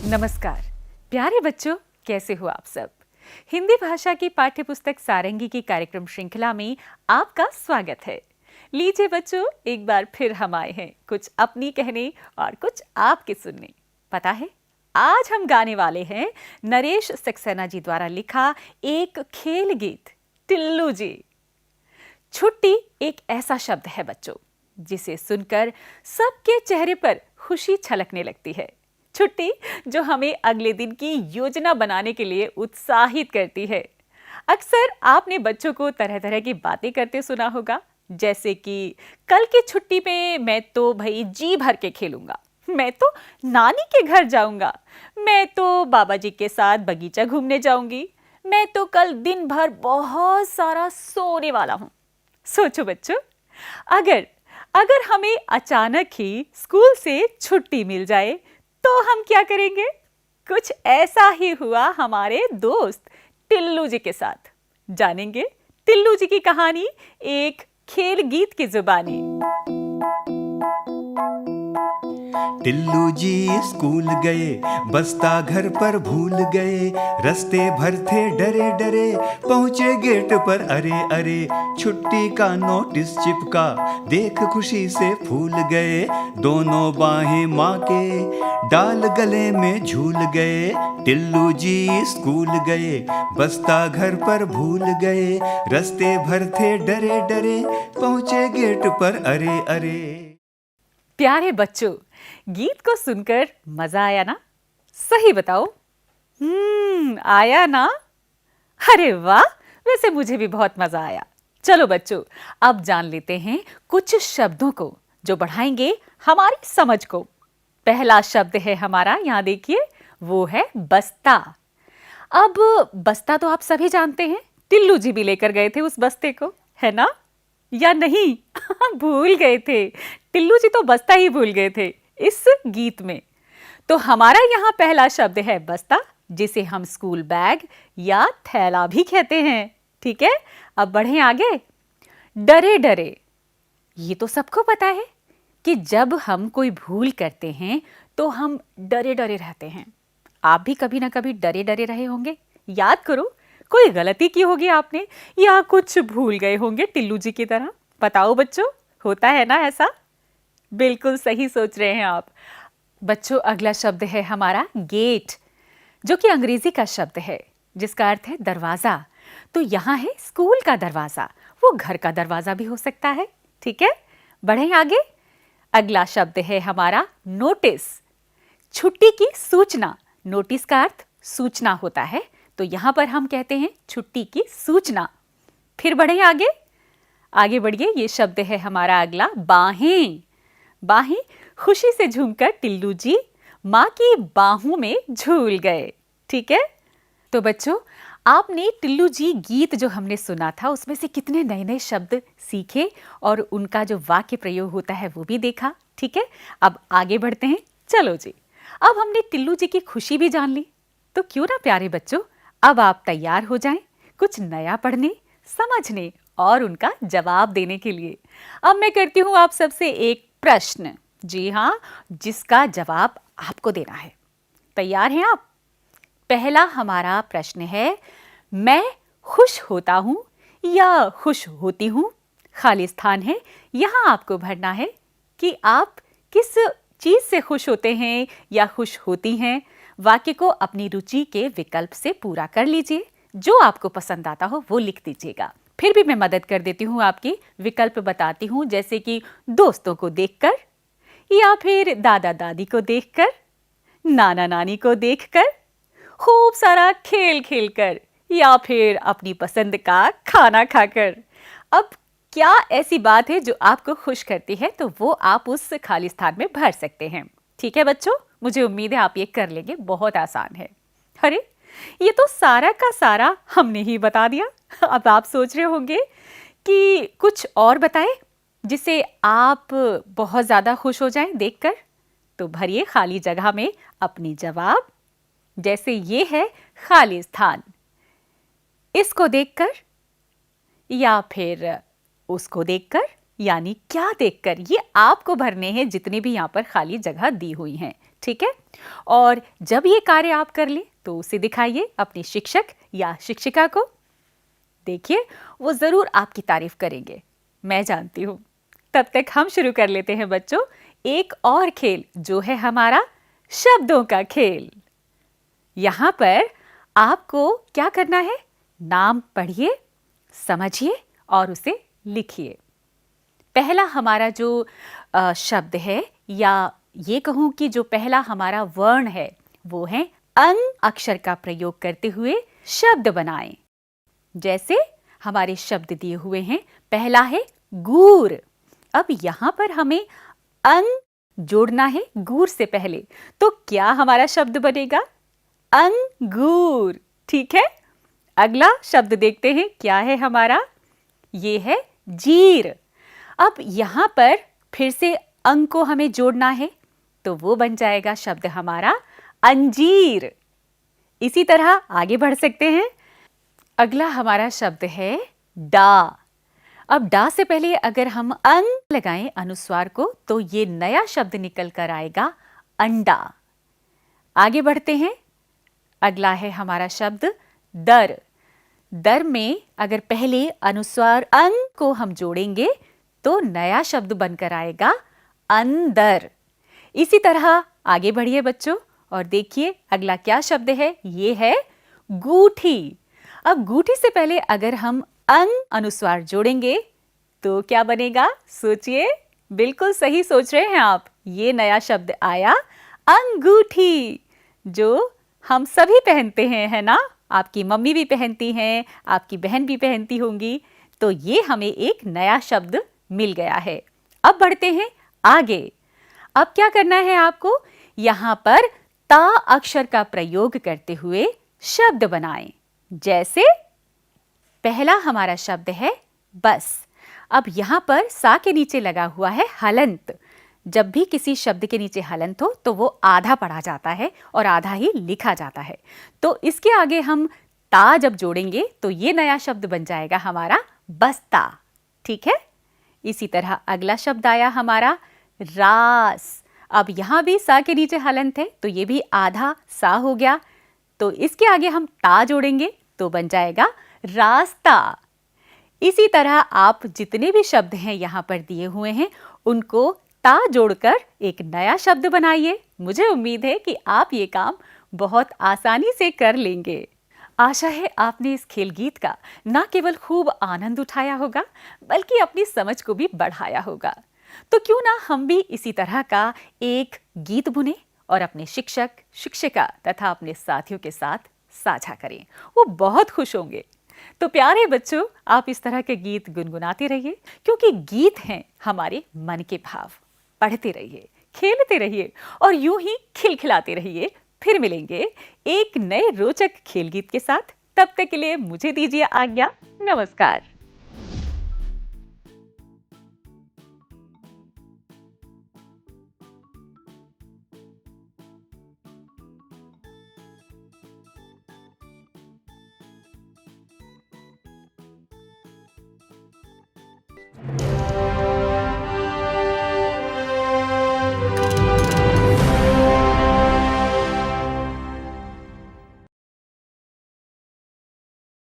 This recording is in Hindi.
नमस्कार प्यारे बच्चों, कैसे हो आप सब। हिंदी भाषा की पाठ्य पुस्तक सारंगी की कार्यक्रम श्रृंखला में आपका स्वागत है। लीजिए बच्चों, एक बार फिर हम आए हैं कुछ अपनी कहने और कुछ आपके सुनने। पता है, आज हम गाने वाले हैं नरेश सक्सेना जी द्वारा लिखा एक खेल गीत, टिल्लू जी। छुट्टी एक ऐसा शब्द है बच्चों, जिसे सुनकर सबके चेहरे पर खुशी छलकने लगती है। छुट्टी जो हमें अगले दिन की योजना बनाने के लिए उत्साहित करती है। अक्सर आपने बच्चों को तरह तरह की बातें करते सुना होगा, जैसे कि कल की छुट्टी में मैं तो भाई जी भर के खेलूंगा, मैं तो नानी के घर जाऊंगा, मैं तो बाबा जी के साथ बगीचा घूमने जाऊंगी, मैं तो कल दिन भर बहुत सारा सोने वाला हूं। सोचो बच्चों, अगर अगर हमें अचानक ही स्कूल से छुट्टी मिल जाए तो हम क्या करेंगे। कुछ ऐसा ही हुआ हमारे दोस्त टिल्लू जी के साथ। जानेंगे टिल्लू जी की कहानी एक खेल गीत की जुबानी। टिल्लू जी स्कूल गए, बस्ता घर पर भूल गए, रास्ते भर थे डरे डरे, पहुंचे गेट पर अरे अरे, छुट्टी का नोटिस चिपका, देख खुशी से फूल गए, दोनों बाहें माँ के डाल गले में झूल गए। टिल्लू जी स्कूल गए, बस्ता घर पर भूल गए, रास्ते भर थे डरे डरे, पहुंचे गेट पर अरे अरे। प्यारे बच्चों, गीत को सुनकर मजा आया ना? सही बताओ। आया ना? अरे वाह, वैसे मुझे भी बहुत मजा आया। चलो बच्चों, अब जान लेते हैं कुछ शब्दों को जो बढ़ाएंगे हमारी समझ को। पहला शब्द है हमारा, यहां देखिए, वो है बस्ता। अब बस्ता तो आप सभी जानते हैं, टिल्लू जी भी लेकर गए थे उस बस्ते को, है ना? या नहीं? भूल गए थे, टिल्लू जी तो बस्ता ही भूल गए थे इस गीत में। तो हमारा यहां पहला शब्द है बस्ता, जिसे हम स्कूल बैग या थैला भी कहते हैं। ठीक है, अब बढ़ें आगे। डरे डरे, ये तो सबको पता है कि जब हम कोई भूल करते हैं तो हम डरे डरे रहते हैं। आप भी कभी ना कभी डरे डरे रहे होंगे। याद करो, कोई गलती की होगी आपने या कुछ भूल गए होंगे टिल्लू जी की तरह। बताओ बच्चों, होता है ना ऐसा? बिल्कुल सही सोच रहे हैं आप। बच्चों, अगला शब्द है हमारा गेट, जो कि अंग्रेजी का शब्द है जिसका अर्थ है दरवाजा। तो यहाँ है स्कूल का दरवाजा, वो घर का दरवाजा भी हो सकता है। ठीक है, बढ़ें आगे। अगला शब्द है हमारा नोटिस, छुट्टी की सूचना। नोटिस का अर्थ सूचना होता है, तो यहां पर हम कहते हैं छुट्टी की सूचना। फिर बढ़ें आगे, आगे बढ़िए। ये शब्द है हमारा अगला बाहें। बाहें, खुशी से झूमकर टिल्लू जी माँ की बाहों में झूल गए। ठीक है, तो बच्चों, आपने टिल्लू जी गीत जो हमने सुना था उसमें से कितने नए नए शब्द सीखे और उनका जो वाक्य प्रयोग होता है वो भी देखा। ठीक है, अब आगे बढ़ते हैं। चलो जी, अब हमने टिल्लू जी की खुशी भी जान ली, तो क्यों ना प्यारे बच्चों, अब आप तैयार हो जाएं कुछ नया पढ़ने, समझने और उनका जवाब देने के लिए। अब मैं करती हूं आप सबसे एक प्रश्न, जी हां, जिसका जवाब आपको देना है। तैयार हैं आप? पहला हमारा प्रश्न है, मैं खुश होता हूं या खुश होती हूं? खाली स्थान है, यहां आपको भरना है कि आप किस चीज से खुश होते हैं या खुश होती हैं। वाक्य को अपनी रुचि के विकल्प से पूरा कर लीजिए, जो आपको पसंद आता हो वो लिख दीजिएगा। फिर भी मैं मदद कर देती हूँ आपकी, विकल्प बताती हूँ, जैसे कि दोस्तों को देखकर, या फिर दादा दादी को देखकर, नाना नानी को देखकर, खूब सारा खेल खेलकर, या फिर अपनी पसंद का खाना खाकर। अब क्या ऐसी बात है जो आपको खुश करती है, तो वो आप उस खाली स्थान में भर सकते हैं। ठीक है बच्चों, मुझे उम्मीद है आप ये कर लेंगे, बहुत आसान है। अरे, ये तो सारा का सारा हमने ही बता दिया। अब आप सोच रहे होंगे कि कुछ और बताएं जिसे आप बहुत ज्यादा खुश हो जाएं देखकर। तो भरिए खाली जगह में अपनी जवाब, जैसे ये है खाली स्थान, इसको देखकर या फिर उसको देखकर यानी क्या देखकर, ये आपको भरने हैं जितने भी यहाँ पर खाली जगह दी हुई हैं, ठीक है। और जब ये कार्य आप कर ले तो उसे दिखाइए अपने शिक्षक या शिक्षिका को। देखिए वो जरूर आपकी तारीफ करेंगे, मैं जानती हूँ। तब तक हम शुरू कर लेते हैं बच्चों एक और खेल, जो है हमारा शब्दों का खेल। यहाँ पर आपको क्या करना है, नाम पढ़िए, समझिए और उसे लिखिए। पहला हमारा जो शब्द है, या ये कहूं कि जो पहला हमारा वर्ण है, वो है अंग अक्षर का प्रयोग करते हुए शब्द बनाएं। जैसे हमारे शब्द दिए हुए हैं, पहला है गूर। अब यहाँ पर हमें अंग जोड़ना है गूर से पहले, तो क्या हमारा शब्द बनेगा, अंगूर, ठीक है। अगला शब्द देखते हैं, क्या है हमारा, ये है जीर। अब यहाँ पर फिर से अंग को हमें जोड़ना है, तो वो बन जाएगा शब्द हमारा अंजीर। इसी तरह आगे बढ़ सकते हैं। अगला हमारा शब्द है डा। अब डा से पहले अगर हम अंग लगाएं अनुस्वार को, तो ये नया शब्द निकल कर आएगा अंडा। आगे बढ़ते हैं। अगला है हमारा शब्द दर। दर में अगर पहले अनुस्वार अंग को हम जोड़ेंगे तो नया शब्द बनकर आएगा अंदर। इसी तरह आगे बढ़िए बच्चों और देखिए अगला क्या शब्द है, ये है गूठी। अब गूठी से पहले अगर हम अंग अनुस्वार जोड़ेंगे तो क्या बनेगा, सोचिए, बिल्कुल सही सोच रहे हैं आप, ये नया शब्द आया अंगूठी, जो हम सभी पहनते हैं, है ना। आपकी मम्मी भी पहनती हैं, आपकी बहन भी पहनती होंगी, तो ये हमें एक नया शब्द मिल गया है। अब बढ़ते हैं आगे। अब क्या करना है आपको, यहाँ पर ता अक्षर का प्रयोग करते हुए शब्द बनाएं। जैसे पहला हमारा शब्द है बस। अब यहाँ पर सा के नीचे लगा हुआ है हलंत। जब भी किसी शब्द के नीचे हलंत हो तो वो आधा पढ़ा जाता है और आधा ही लिखा जाता है। तो इसके आगे हम ता जब जोड़ेंगे तो ये नया शब्द बन जाएगा हमारा बस्ता, ठीक है। इसी तरह अगला शब्द आया हमारा रास। अब यहाँ भी सा के नीचे हलंत है तो ये भी आधा सा हो गया, तो इसके आगे हम ता जोड़ेंगे तो बन जाएगा रास्ता। इसी तरह आप जितने भी शब्द हैं यहाँ पर दिए हुए हैं उनको ता जोड़कर एक नया शब्द बनाइए। मुझे उम्मीद है कि आप ये काम बहुत आसानी से कर लेंगे। आशा है आपने इस खेल गीत का न केवल खूब आनंद उठाया होगा बल्कि अपनी समझ को भी बढ़ाया होगा। तो क्यों ना हम भी इसी तरह का एक गीत बुने और अपने शिक्षक, शिक्षिका तथा अपने साथियों के साथ साझा करें, वो बहुत खुश होंगे। तो प्यारे बच्चों, आप इस तरह के गीत गुनगुनाते रहिए, क्योंकि गीत हैं हमारे मन के भाव। पढ़ते रहिए, खेलते रहिए और यूं ही खिलखिलाते रहिए। फिर मिलेंगे एक नए रोचक खेल गीत के साथ। तब तक के लिए मुझे दीजिए आज्ञा। नमस्कार।